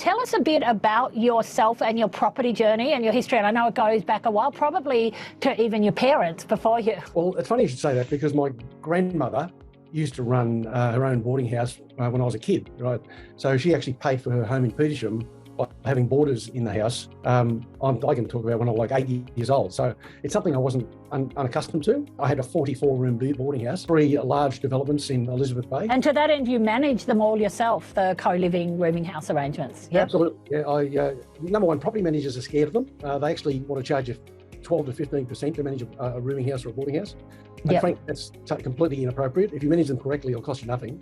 tell us a bit about yourself and your property journey and your history. And I know it goes back a while, probably to even your parents before you. Well, it's funny you should say that, because my grandmother used to run her own boarding house when I was a kid, right? So she actually paid for her home in Petersham by having boarders in the house. I can talk about when I was like 8 years old. So it's something I wasn't unaccustomed to. I had a 44-room boarding house, 3 large developments in Elizabeth Bay. And to that end, you manage them all yourself, the co-living rooming house arrangements? Yep. Absolutely. Yeah, number one, property managers are scared of them. They actually want to charge you 12 to 15% to manage a rooming house or a boarding house. And frankly, that's completely inappropriate. If you manage them correctly, it'll cost you nothing.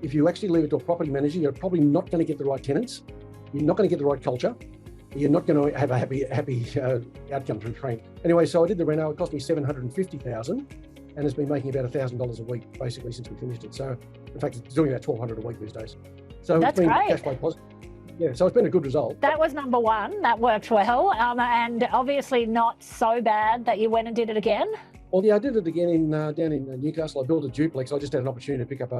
If you actually leave it to a property manager, you're probably not going to get the right tenants. You're not going to get the right culture. You're not going to have a happy outcome from Frank. Anyway, so I did the reno. It cost me $750,000, and it's been making about $1,000 a week basically since we finished it. So, in fact, it's doing about $1,200 a week these days. So that's it's been great. Cash flow positive. Yeah, so it's been a good result. That was number one. That worked well, and obviously not so bad that you went and did it again. Well, yeah, I did it again down in Newcastle. I built a duplex. I just had an opportunity to pick up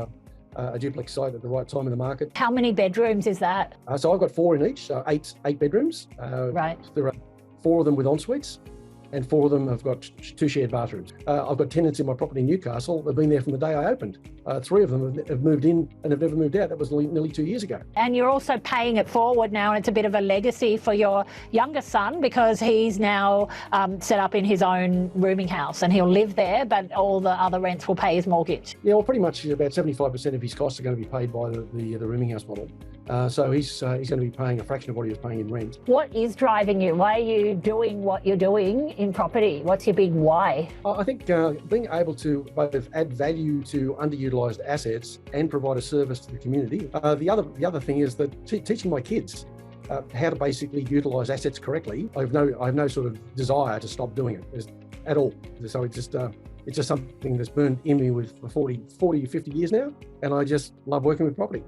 a duplex site at the right time in the market. How many bedrooms is that? So I've got 4 in each, so eight bedrooms. Right. There are 4 of them with en suites, and 4 of them have got 2 shared bathrooms. I've got tenants in my property in Newcastle. They've been there from the day I opened. 3 of them have moved in and have never moved out. That was nearly 2 years ago. And you're also paying it forward now, and it's a bit of a legacy for your younger son, because he's now set up in his own rooming house, and he'll live there, but all the other rents will pay his mortgage. Yeah, well, pretty much about 75% of his costs are going to be paid by the rooming house model. So he's going to be paying a fraction of what he was paying in rent. What is driving you? Why are you doing what you're doing in property? What's your big why? I think being able to both add value to underutilised assets and provide a service to the community. The other thing is that teaching my kids how to basically utilise assets correctly. I have no sort of desire to stop doing it at all. So it's just something that's burned in me for 40, 50 years now, and I just love working with property.